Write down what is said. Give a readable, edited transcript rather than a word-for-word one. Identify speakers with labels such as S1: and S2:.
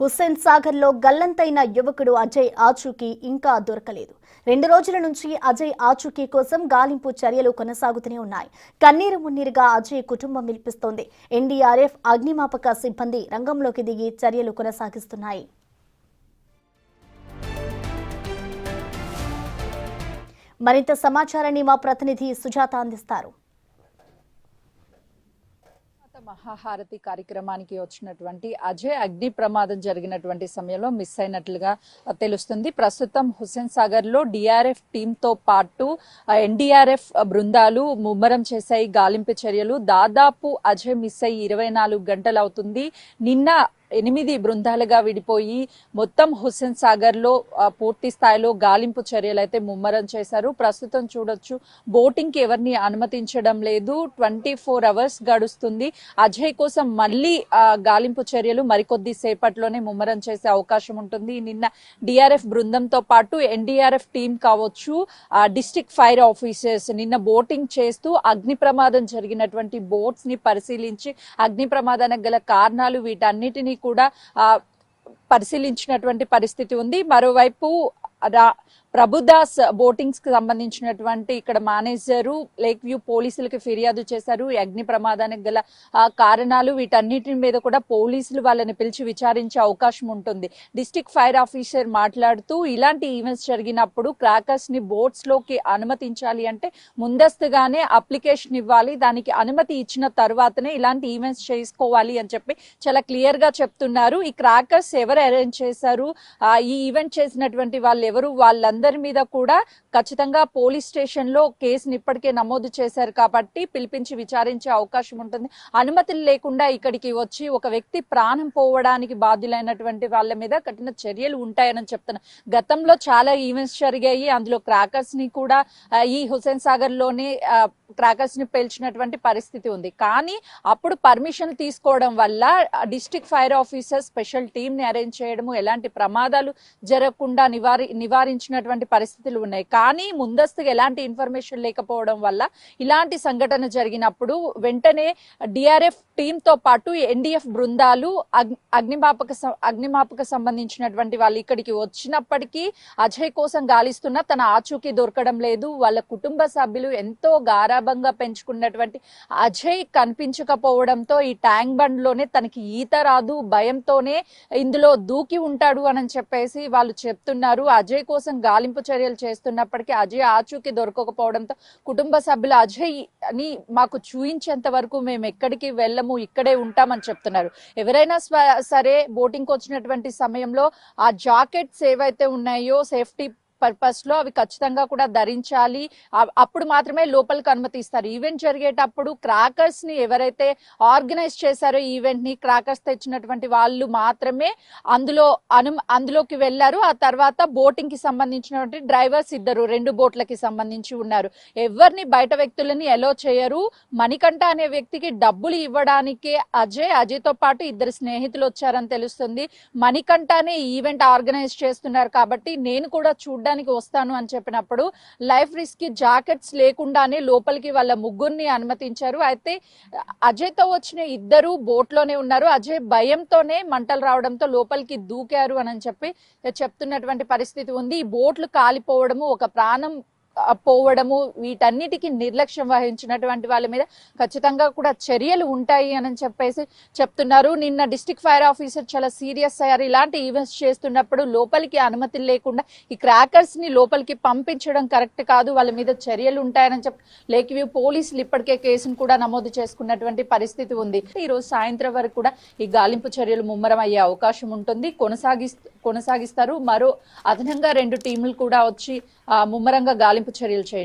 S1: హుస్సేన్ సాగర్లో గల్లంతైన యువకుడు అజయ్ ఆచూకీ ఇంకా దొరకలేదు. 2 రోజుల నుంచి అజయ్ ఆచూకీ కోసం గాలింపు చర్యలు కొనసాగుతూనే ఉన్నాయి. కన్నీరు మున్నీరుగా అజయ్ కుటుంబం విలిపిస్తోంది. ఎన్డీఆర్ఎఫ్, అగ్నిమాపక సిబ్బంది రంగంలోకి దిగి చర్యలు కొనసాగిస్తున్నాయి. మరింత సమాచారాన్ని మా ప్రతినిధి సుజాత అందిస్తారు.
S2: మహాహారతి కార్యక్రమానికి వచ్చినటువంటి అజయ్ అగ్ని ప్రమాదం జరిగినటువంటి సమయంలో మిస్ అయినట్లుగా తెలుస్తుంది. ప్రస్తుతం హుస్సేన్ సాగర్ లో డిఆర్ఎఫ్ టీమ్ తో పాటు ఎన్డీఆర్ఎఫ్ బృందాలు ముమ్మరం చేశాయి గాలింపు చర్యలు. దాదాపు అజయ్ మిస్ అయ్యి 24 గంటలు అవుతుంది. నిన్న 8 బృందాలుగా విడిపోయి మొత్తం హుస్సేన్ సాగర్ లో పూర్తి స్థాయిలో గాలింపు చర్యలు అయితే ముమ్మరం చేశారు. ప్రస్తుతం చూడొచ్చు, బోటింగ్ కి ఎవరిని అనుమతించడం లేదు. 24 అవర్స్ గడుస్తుంది. అజయ్ కోసం మళ్ళీ గాలింపు చర్యలు మరికొద్ది సేపట్లోనే ముమ్మరం చేసే అవకాశం ఉంటుంది. నిన్న డిఆర్ఎఫ్ బృందంతో పాటు ఎన్డీఆర్ఎఫ్ టీం కావచ్చు, డిస్ట్రిక్ట్ ఫైర్ ఆఫీసర్స్ నిన్న బోటింగ్ చేస్తూ అగ్ని ప్రమాదం జరిగినటువంటి బోట్స్ ని పరిశీలించి అగ్ని ప్రమాదానికి గల కారణాలు వీటన్నిటినీ కూడా పరిశీలించినటువంటి పరిస్థితి ఉంది. మరోవైపు ప్రభుదాస్ బోటింగ్స్ కి సంబంధించినటువంటి ఇక్కడ మేనేజరు లేక్ వ్యూ పోలీసులకి ఫిర్యాదు చేశారు. ఈ అగ్ని ప్రమాదానికి గల కారణాలు వీటన్నిటి మీద కూడా పోలీసులు వాళ్ళని పిలిచి విచారించే అవకాశం ఉంటుంది. డిస్ట్రిక్ట్ ఫైర్ ఆఫీసర్ మాట్లాడుతూ ఇలాంటి ఈవెంట్స్ జరిగినప్పుడు క్రాకర్స్ ని బోట్స్ లోకి అనుమతించాలి అంటే ముందస్తుగానే అప్లికేషన్ ఇవ్వాలి. దానికి అనుమతి ఇచ్చిన తర్వాతనే ఇలాంటి ఈవెంట్స్ చేసుకోవాలి అని చెప్పి చాలా క్లియర్ గా చెప్తున్నారు. ఈ క్రాకర్స్ ఎవరు అరేంజ్ చేశారు, ఈ ఈవెంట్ చేసినటువంటి వాళ్ళు ఎవరు, వాళ్ళందరి మీద కూడా ఖచ్చితంగా పోలీస్ స్టేషన్ లో కేసుని ఇప్పటికే నమోదు చేశారు కాబట్టి పిలిపించి విచారించే అవకాశం ఉంటుంది. అనుమతులు లేకుండా ఇక్కడికి వచ్చి ఒక వ్యక్తి ప్రాణం పోవడానికి బాధ్యులైనటువంటి వాళ్ళ మీద కఠిన చర్యలు ఉంటాయని చెప్తున్నారు. గతంలో చాలా ఈవెంట్స్ జరిగాయి. అందులో క్రాకర్స్ ని కూడా ఈ హుస్సేన్ సాగర్ లోనే క్రాకర్స్ ని పేల్చినటువంటి పరిస్థితి ఉంది. కానీ అప్పుడు పర్మిషన్ తీసుకోవడం వల్ల district fire officer special team ని అరేంజ్ చేయడము, ఎలాంటి ప్రమాదాలు జరగకుండా నివారించినటువంటి పరిస్థితులు ఉన్నాయి. కానీ ముందస్తుగా ఎలాంటి ఇన్ఫర్మేషన్ లేకపోవడం వల్ల ఇలాంటి సంఘటన జరిగినప్పుడు వెంటనే డిఆర్ఎఫ్ టీమ్ తో పాటు ఎన్డీఎఫ్ బృందాలు అగ్నిమాపక సంబంధించినటువంటి వాళ్ళు ఇక్కడికి వచ్చినప్పటికీ అజయ్ కోసం గాలిస్తున్నా తన ఆచూకీ దొరకడం లేదు. వాళ్ళ కుటుంబ సభ్యులు ఎంతో గారాబంగా పెంచుకున్నటువంటి అజయ్ కనిపించకపోవడంతో ఈ ట్యాంక్ బండ్ లోనే తనకి ఈత రాదు, భయంతోనే ఇందులో దూకి ఉంటాడు అని చెప్పేసి వాళ్ళు చెప్తున్నారు. అజయ్ కోసం గాలింపు చర్యలు చేస్తున్నప్పటికీ అజయ్ ఆచూకీ దొరకకపోవడంతో కుటుంబ సభ్యులు అజయ్ అని మాకు చూయించేంత వరకు మేము ఎక్కడికి వెళ్ళము, ఇక్కడే ఉంటామని చెప్తున్నారు. ఎవరైనా సరే బోటింగ్ వచ్చినటువంటి సమయంలో ఆ జాకెట్స్ ఏవైతే ఉన్నాయో సేఫ్టీ పర్పస్ లో అవి ఖచ్చితంగా కూడా ధరించాలి. అప్పుడు మాత్రమే లోపలికి అనుమతిస్తారు. ఈవెంట్ జరిగేటప్పుడు క్రాకర్స్ ని ఎవరైతే ఆర్గనైజ్ చేశారో ఈవెంట్ ని, క్రాకర్స్ తెచ్చినటువంటి వాళ్ళు మాత్రమే అందులోకి వెళ్లారు. ఆ తర్వాత బోటింగ్ కి సంబంధించినటువంటి డ్రైవర్స్ 2 బోట్లకి సంబంధించి ఉన్నారు. ఎవరిని బయట వ్యక్తులని ఎలో చేయరు. మణికంఠ అనే వ్యక్తికి డబ్బులు ఇవ్వడానికే అజయ్ తో పాటు 2 స్నేహితులు వచ్చారని తెలుస్తుంది. మణికంఠనే ఈవెంట్ ఆర్గనైజ్ చేస్తున్నారు కాబట్టి నేను కూడా వస్తాను అని చెప్పినప్పుడు లైఫ్ రిస్క్ కి జాకెట్స్ లేకుండానే లోపలికి వాళ్ళ ముగ్గురిని అనుమతించారు. అయితే అజయ్ తో వచ్చిన 2 బోట్ లోనే ఉన్నారు. అజయ్ భయంతోనే మంటలు రావడంతో లోపలికి దూకారు అని చెప్పి చెప్తున్నటువంటి పరిస్థితి ఉంది. ఈ బోట్లు కాలిపోవడము, ఒక ప్రాణం పోవడము, వీటన్నిటికీ నిర్లక్ష్యం వహించినటువంటి వాళ్ళ మీద ఖచ్చితంగా కూడా చర్యలు ఉంటాయి అని చెప్పేసి చెప్తున్నారు. నిన్న డిస్ట్రిక్ట్ ఫైర్ ఆఫీసర్ చాలా సీరియస్ అయ్యారు. ఇలాంటి ఈవెంట్స్ చేస్తున్నప్పుడు లోపలికి అనుమతులు లేకుండా ఈ క్రాకర్స్ ని లోపలికి పంపించడం కరెక్ట్ కాదు, వాళ్ళ మీద చర్యలు ఉంటాయని చెప్పి లేక్ వ్యూ పోలీసులు ఇప్పటికే కేసును కూడా నమోదు చేసుకున్నటువంటి పరిస్థితి ఉంది. ఈ రోజు సాయంత్రం వరకు కూడా ఈ గాలింపు చర్యలు ముమ్మరం అయ్యే అవకాశం ఉంటుంది, కొనసాగిస్తారు. మరో అదనంగా 2 టీములు కూడా వచ్చి ముమ్మరంగా గాలింపు చర్యలు చేయండి.